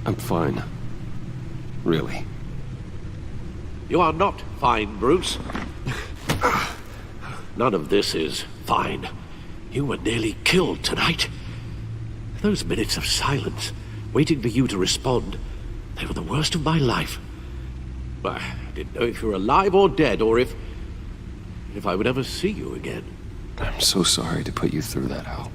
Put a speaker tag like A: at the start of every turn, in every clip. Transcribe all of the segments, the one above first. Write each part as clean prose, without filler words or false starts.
A: I'm fine. Really.
B: You are not fine, Bruce. None of this is fine. You were nearly killed tonight. Those minutes of silence, waiting for you to respond, they were the worst of my life. I didn't know if you were alive or dead, or if I would ever see you again.
A: I'm so sorry to put you through that, Al.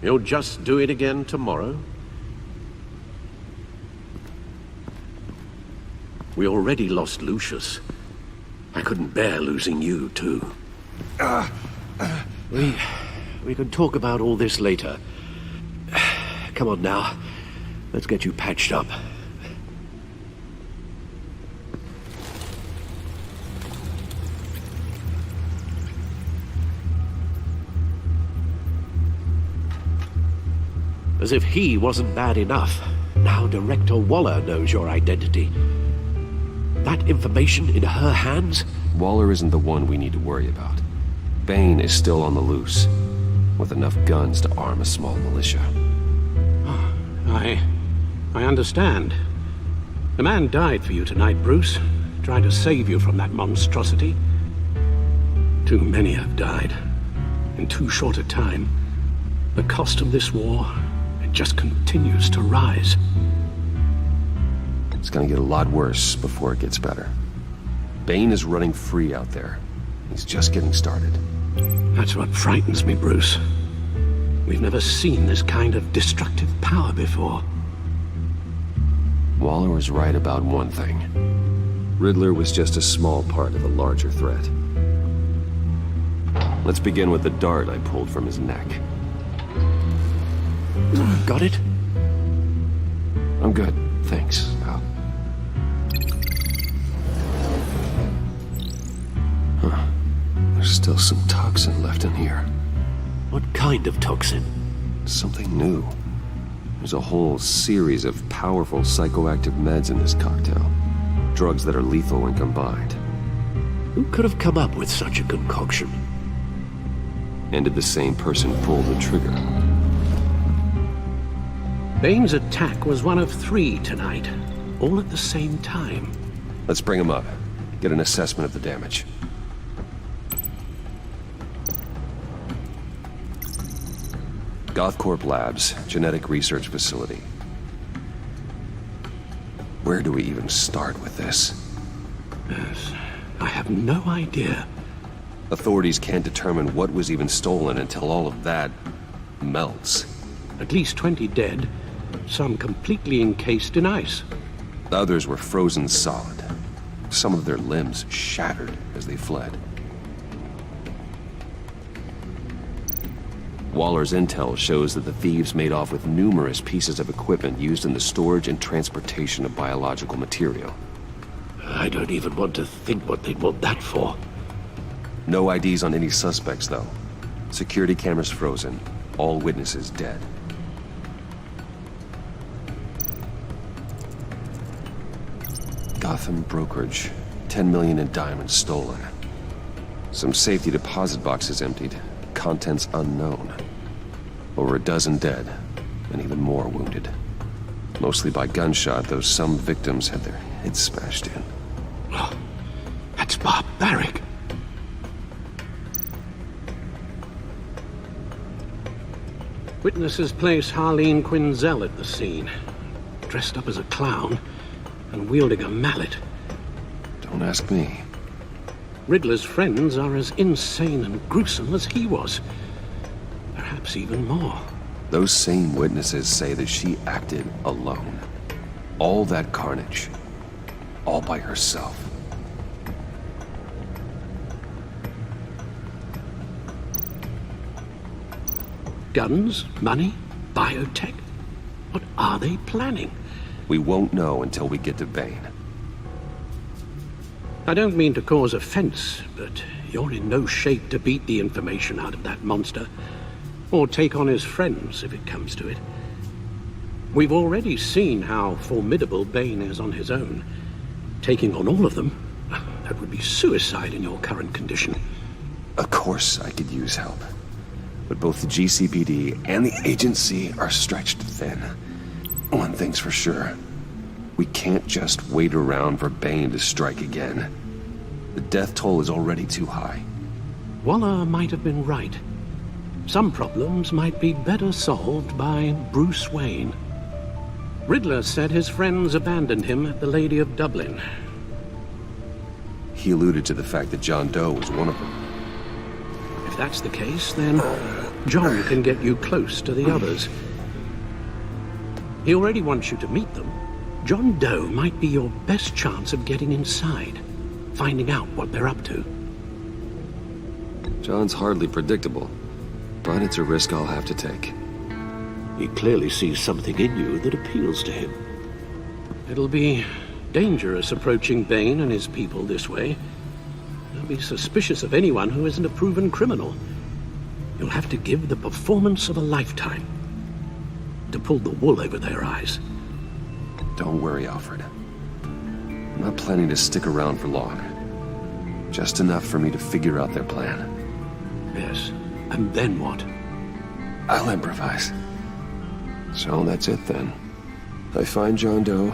B: You'll just do it again tomorrow? We already lost Lucius. I couldn't bear losing you, too. We can talk about all this later. Come on now. Let's get you patched up. As if he wasn't bad enough, now Director Waller knows your identity. That information in her hands?
A: Waller isn't the one we need to worry about. Bane is still on the loose, with enough guns to arm a small militia.
C: I understand. The man died for you tonight, Bruce. Trying to save you from that monstrosity. Too many have died. In too short a time. The cost of this war, it just continues to rise.
A: It's gonna get a lot worse before it gets better. Bane is running free out there. He's just getting started.
C: That's what frightens me, Bruce. We've never seen this kind of destructive power before.
A: Waller was right about one thing. Riddler was just a small part of a larger threat. Let's begin with the dart I pulled from his neck.
B: Got it?
A: I'm good, thanks, Al. Huh. There's still some toxin left in here.
B: What kind of toxin?
A: Something new. There's a whole series of powerful psychoactive meds in this cocktail. Drugs that are lethal when combined.
B: Who could have come up with such a concoction?
A: And did the same person pull the trigger?
C: Bane's attack was one of 3 tonight, all at the same time.
A: Let's bring him up. Get an assessment of the damage. Gothcorp Labs, genetic research facility. Where do we even start with this?
C: Yes, I have no idea.
A: Authorities can't determine what was even stolen until all of that melts.
C: At least 20 dead, some completely encased in ice.
A: Others were frozen solid. Some of their limbs shattered as they fled. Waller's intel shows that the thieves made off with numerous pieces of equipment used in the storage and transportation of biological material.
B: I don't even want to think what they'd want that for.
A: No IDs on any suspects, though. Security cameras frozen. All witnesses dead. Gotham brokerage. 10 million in diamonds stolen. Some safety deposit boxes emptied. Contents unknown. Over a dozen dead, and even more wounded. Mostly by gunshot, though some victims had their heads smashed in.
C: Oh, that's barbaric. Witnesses place Harleen Quinzel at the scene, dressed up as a clown and wielding a mallet.
A: Don't ask me.
C: Riddler's friends are as insane and gruesome as he was. Perhaps even more.
A: Those same witnesses say that she acted alone. All that carnage. All by herself.
C: Guns, money, biotech? What are they planning?
A: We won't know until we get to Bane.
C: I don't mean to cause offense, but you're in no shape to beat the information out of that monster. Or take on his friends, if it comes to it. We've already seen how formidable Bane is on his own. Taking on all of them, that would be suicide in your current condition.
A: Of course I could use help. But both the GCPD and the agency are stretched thin. One thing's for sure, We can't just wait around for Bane to strike again. The death toll is already too high.
C: Waller might have been right. Some problems might be better solved by Bruce Wayne. Riddler said his friends abandoned him at the Lady of Dublin.
A: He alluded to the fact that John Doe was one of them.
C: If that's the case, then John can get you close to the others. He already wants you to meet them. John Doe might be your best chance of getting inside, finding out what they're up to.
A: John's hardly predictable, but it's a risk I'll have to take.
B: He clearly sees something in you that appeals to him.
C: It'll be dangerous approaching Bane and his people this way. They'll be suspicious of anyone who isn't a proven criminal. You'll have to give the performance of a lifetime to pull the wool over their eyes.
A: Don't worry, Alfred. I'm not planning to stick around for long. Just enough for me to figure out their plan.
C: Yes, and then what?
A: I'll improvise. So that's it then. I find John Doe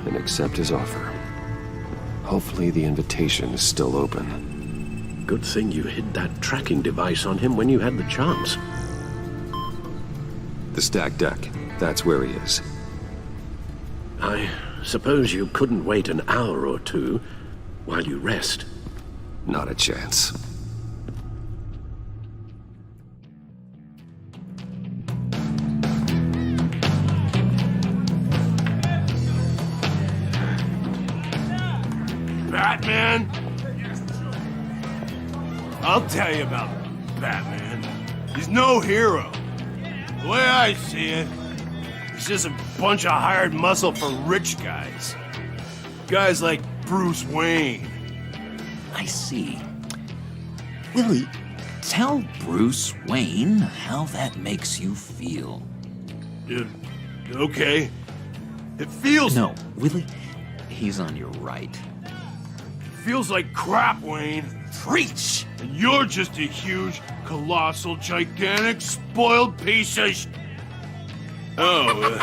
A: and accept his offer. Hopefully the invitation is still open.
B: Good thing you hid that tracking device on him when you had the chance.
A: The stacked deck, that's where he is.
B: I suppose you couldn't wait an hour or two while you rest.
A: Not a chance.
D: Batman? I'll tell you about Batman. He's no hero. The way I see it, he's just a bunch of hired muscle for rich guys. Guys like Bruce Wayne.
E: I see. Willie, tell Bruce Wayne how that makes you feel.
D: Okay. It feels...
E: No, Willie, he's on your right.
D: feels like crap, Wayne.
E: Preach!
D: And you're just a huge, colossal, gigantic, spoiled piece of sh... Oh,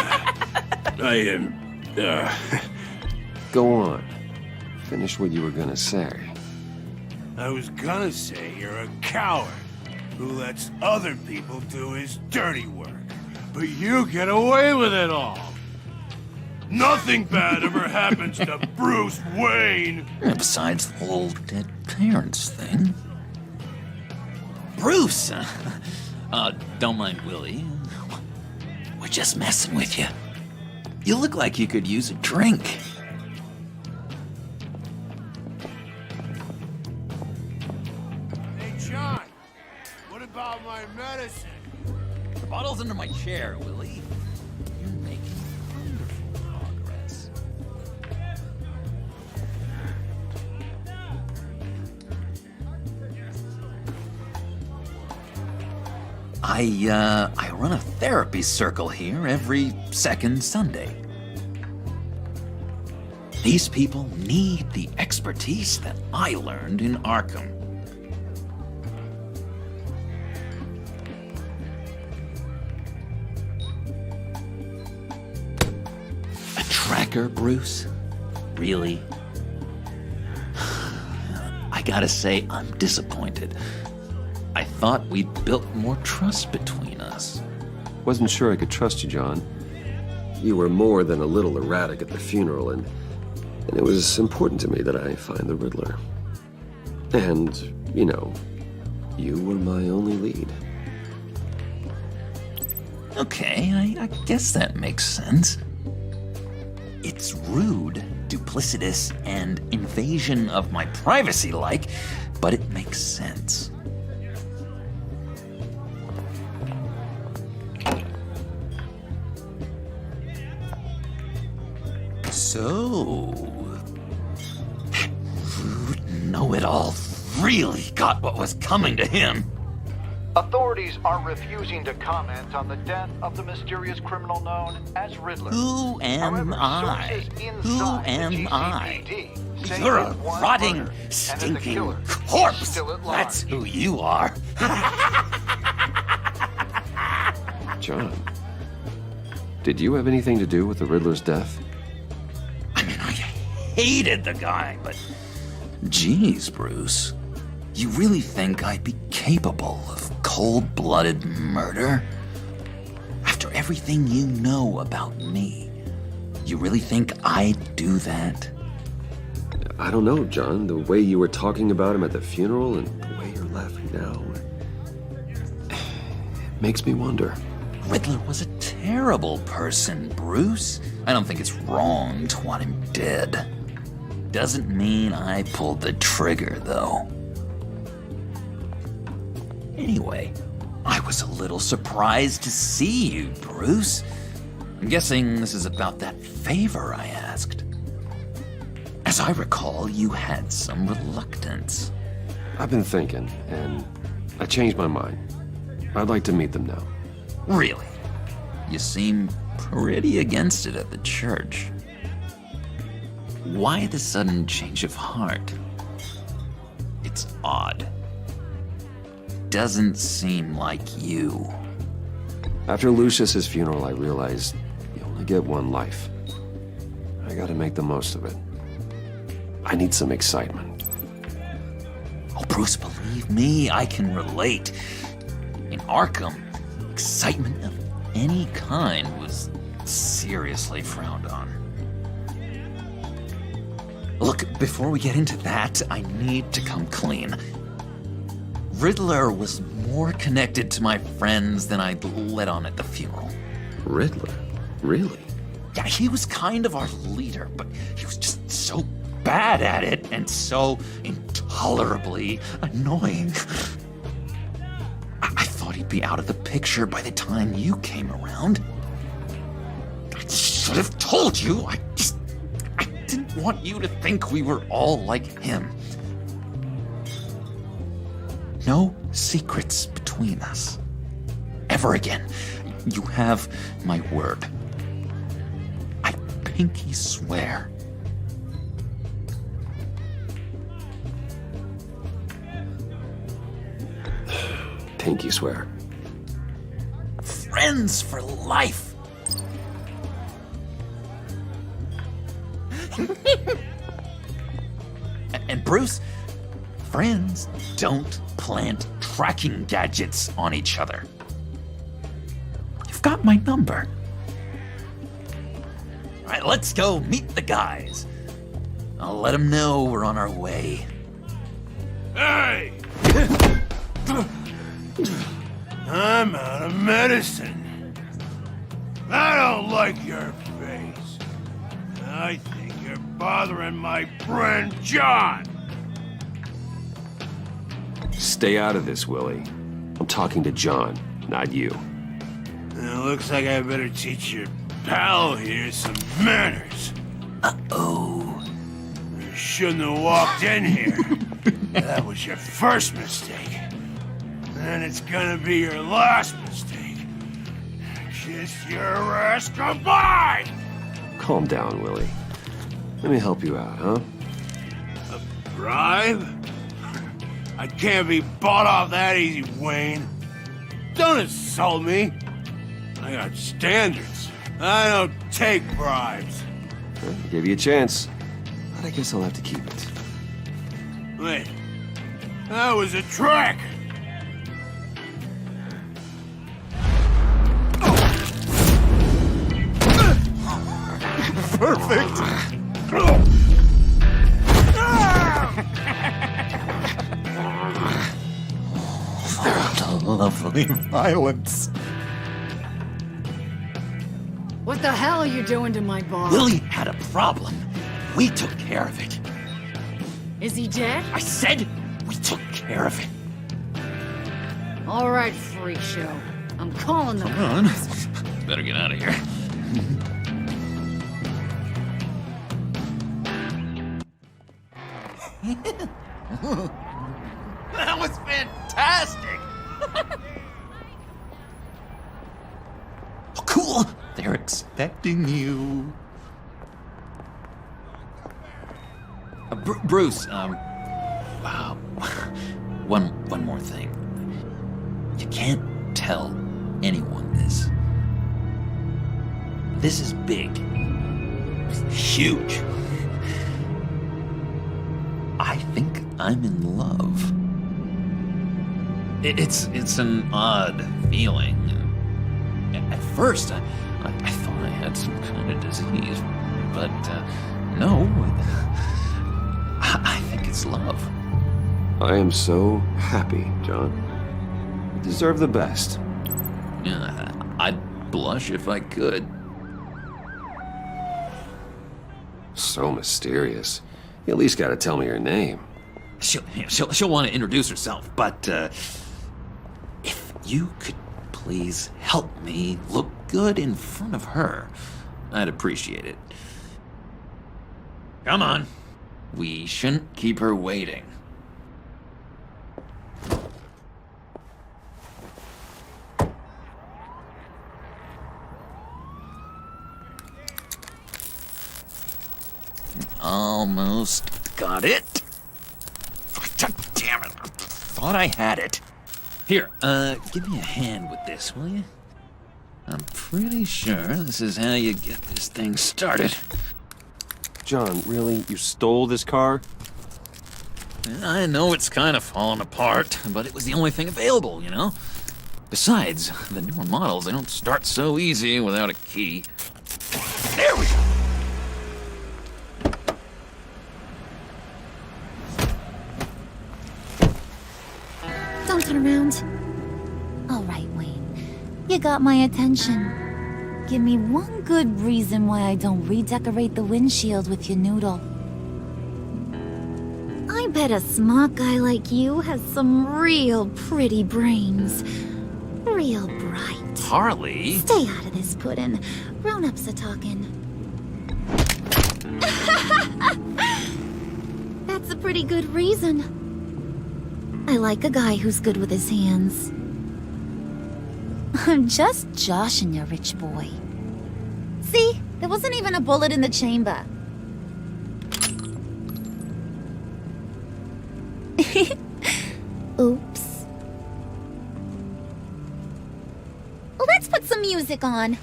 D: I am...
A: Go on. Finish what you were gonna say.
D: I was gonna say you're a coward who lets other people do his dirty work. But you get away with it all. Nothing bad ever happens to Bruce Wayne.
E: Besides the whole dead parents thing. Bruce! Don't mind Willie. We're just messing with you. You look like you could use a drink.
D: Hey, John, what about my medicine?
E: The bottle's under my chair, Willie. You're making wonderful progress. I run a therapy circle here every second Sunday. These people need the expertise that I learned in Arkham. A tracker, Bruce? Really? I gotta say, I'm disappointed. I thought we'd built more trust between us.
A: Wasn't sure I could trust you, John. You were more than a little erratic at the funeral, and it was important to me that I find the Riddler. And, you know, you were my only lead.
E: Okay, I guess that makes sense. It's rude, duplicitous, and invasion of my privacy-like, but it makes sense. So, that rude know-it-all really got what was coming to him.
F: Authorities are refusing to comment on the death of the mysterious criminal known as Riddler.
E: Who am
F: However,
E: I?
F: sources
E: Who
F: inside the
E: am I?
F: GCPD say
E: You're a
F: it was
E: rotting,
F: murdered, and that the
E: stinking
F: killer is
E: corpse.
F: still at large.
E: That's who you are.
A: John, did you have anything to do with the Riddler's death?
E: hated the guy, but... Geez, Bruce. You really think I'd be capable of cold-blooded murder? After everything you know about me, you really think I'd do that?
A: I don't know, John. The way you were talking about him at the funeral and the way you're laughing now... it makes me wonder.
E: Riddler was a terrible person, Bruce. I don't think it's wrong to want him dead. Doesn't mean I pulled the trigger, though. Anyway, I was a little surprised to see you, Bruce. I'm guessing this is about that favor I asked. As I recall, you had some reluctance.
A: I've been thinking, and I changed my mind. I'd like to meet them now.
E: Really? You seem pretty against it at the church. Why the sudden change of heart? It's odd. Doesn't seem like you.
A: After Lucius's funeral, I realized you only get one life. I gotta make the most of it. I need some excitement.
E: Oh, Bruce, believe me, I can relate. In Arkham, excitement of any kind was seriously frowned on. Look, before we get into that, I need to come clean. Riddler was more connected to my friends than I'd let on at the funeral.
A: Riddler? Really?
E: Yeah, he was kind of our leader, but he was just so bad at it and so intolerably annoying. I thought he'd be out of the picture by the time you came around. I should have told you. I didn't want you to think we were all like him. No secrets between us. Ever again. You have my word. I pinky swear.
A: Pinky swear.
E: Friends for life. And Bruce, friends don't plant tracking gadgets on each other. You've got my number. All right, let's go meet the guys. I'll let them know we're on our way.
D: Hey! I'm out of medicine. I don't like your face. I think you're bothering my friend John.
A: Stay out of this, Willie. I'm talking to John, not you.
D: It looks like I better teach your pal here some manners.
E: Uh-oh.
D: You shouldn't have walked in here. That was your first mistake. And it's gonna be your last mistake. Kiss your ass goodbye!
A: Calm down, Willie. Let me help you out, huh?
D: A bribe? I can't be bought off that easy, Wayne. Don't insult me. I got standards. I don't take bribes.
A: Well, I'll give you a chance. But I guess I'll have to keep it.
D: Wait. That was a trick!
E: Perfect. Lovely violence.
G: What the hell are you doing to my bar?
E: Willie had a problem. We took care of it.
G: Is he dead?
E: I said we took care of it.
G: All right, freak show. I'm calling the
E: Come on. Better get out of here. That was fantastic! Oh, cool! They're expecting you. Bruce, one more thing. You can't tell anyone this. This is big. Huge. I think I'm in love. It's an odd feeling. At first, I thought I had some kind of disease, but no. I think it's love.
A: I am so happy, John. You deserve the best.
E: Yeah, I'd blush if I could.
A: So mysterious. You at least gotta tell me her name.
E: She'll want to introduce herself, but if you could please help me look good in front of her, I'd appreciate it. Come on. We shouldn't keep her waiting. Almost got it. Damn it. Thought I had it. Here, give me a hand with this, will you? I'm pretty sure this is how you get this thing started.
A: John, really? You stole this car?
E: I know it's kind of falling apart, but it was the only thing available, you know? Besides, the newer models, they don't start so easy without a key. There we go!
H: Don't turn around. All right, Wayne. You got my attention. Give me one good reason why I don't redecorate the windshield with your noodle. I bet a smart guy like you has some real pretty brains. Real bright.
E: Harley?
H: Stay out of this, Puddin'. Grown-ups are talking. That's a pretty good reason. I like a guy who's good with his hands. I'm just joshing you, rich boy. See? There wasn't even a bullet in the chamber. Oops. Let's put some music on.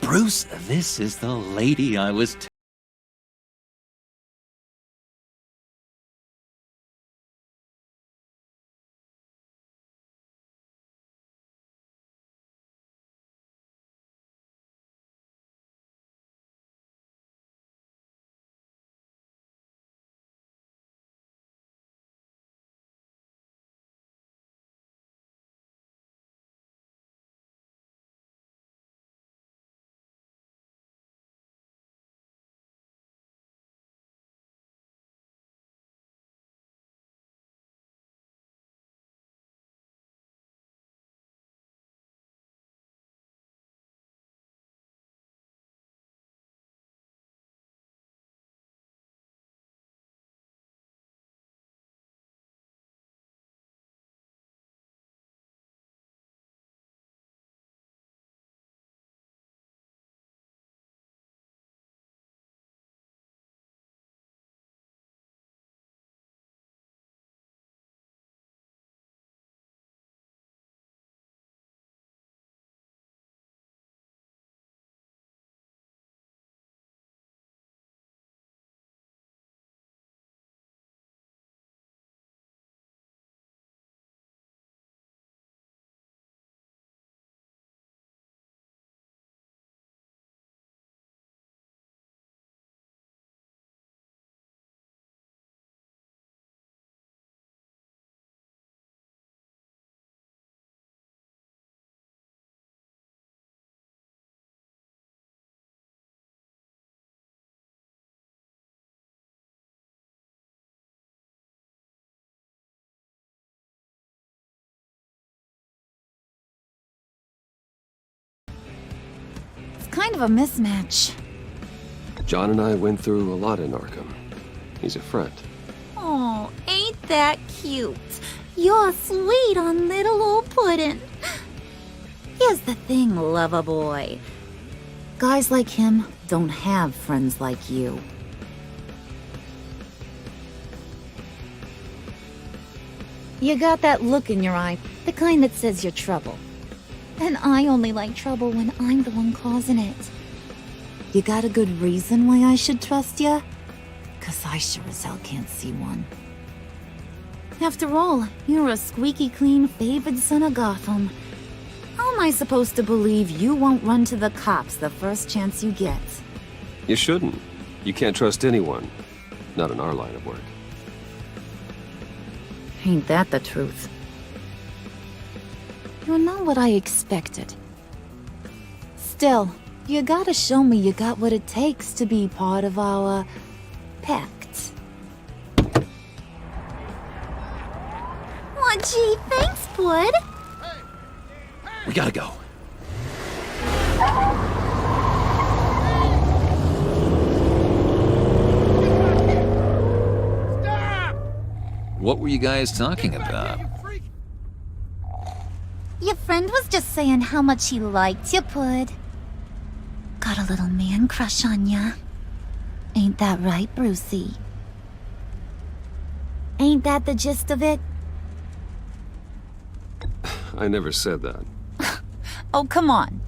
E: Bruce, this is the lady I was
H: Kind of a mismatch.
A: John and I went through a lot in Arkham. He's a friend.
H: Oh, ain't that cute? You're sweet on little old Puddin'. Here's the thing, lover boy. Guys like him don't have friends like you. You got that look in your eye, the kind that says you're trouble. And I only like trouble when I'm the one causing it. You got a good reason why I should trust you? 'cause I sure as hell can't see one. After all, you're a squeaky clean favored son of Gotham. How am I supposed to believe you won't run to the cops the first chance you get?
A: You shouldn't. You can't trust anyone. Not in our line of work.
H: Ain't that the truth? You're not what I expected. Still, you gotta show me you got what it takes to be part of our PACT. Aw, gee, thanks, bud.
E: We gotta go. What were you guys talking about?
H: Your friend was just saying how much he liked you, Pud. Got a little man crush on ya. Ain't that right, Brucey? Ain't that the gist of it?
A: I never said that.
H: Oh, come on.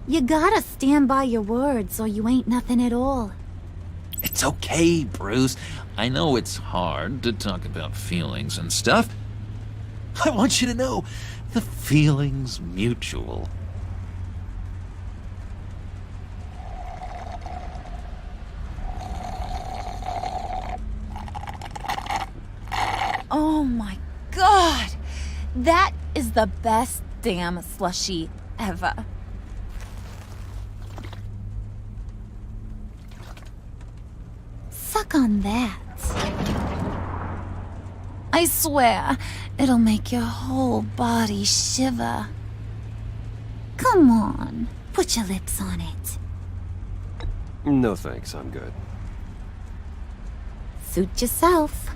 H: You gotta stand by your words or you ain't nothing at all.
E: It's okay, Bruce. I know it's hard to talk about feelings and stuff. I want you to know the feeling's mutual.
H: Oh my god! That is the best damn slushie ever. Suck on that. I swear, it'll make your whole body shiver. Come on, put your lips on it.
A: No thanks, I'm good.
H: Suit yourself.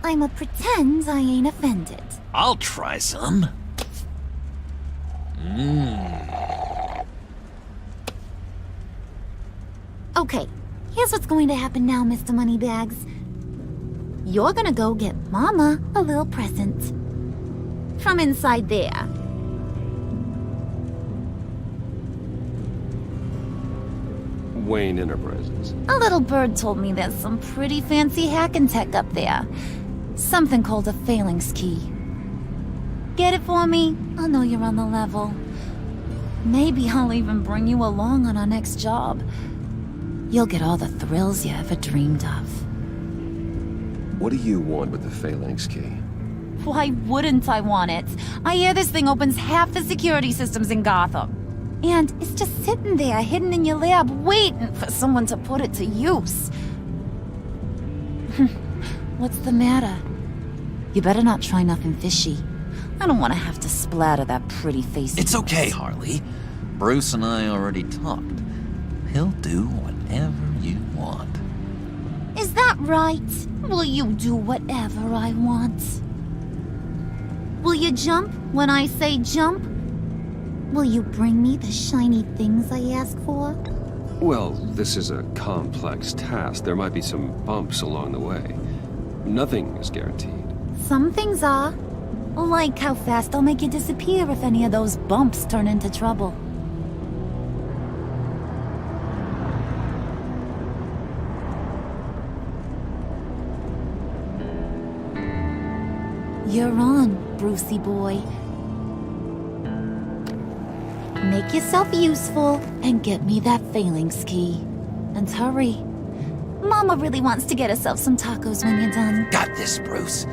H: I'ma pretend I ain't offended.
E: I'll try some.
H: Okay, here's what's going to happen now, Mr. Moneybags. You're gonna go get Mama a little present. From inside there.
A: Wayne Enterprises.
H: A little bird told me there's some pretty fancy hacking tech up there. Something called a phalanx key. Get it for me? I'll know you're on the level. Maybe I'll even bring you along on our next job. You'll get all the thrills you ever dreamed of.
A: What do you want with the phalanx key?
H: Why wouldn't I want it? I hear this thing opens half the security systems in Gotham. And it's just sitting there, hidden in your lab, waiting for someone to put it to use. What's the matter? You better not try nothing fishy. I don't want to have to splatter that pretty face.
E: It's okay, Harley. Bruce and I already talked. He'll do whatever you want.
H: Is that right? Will you do whatever I want? Will you jump when I say jump? Will you bring me the shiny things I ask for?
A: Well, this is a complex task. There might be some bumps along the way. Nothing is guaranteed.
H: Some things are. Like how fast I'll make you disappear if any of those bumps turn into trouble. You're on, Brucey boy. Make yourself useful and get me that phalanx key. And hurry. Mama really wants to get herself some tacos when you're done.
E: Got this, Bruce.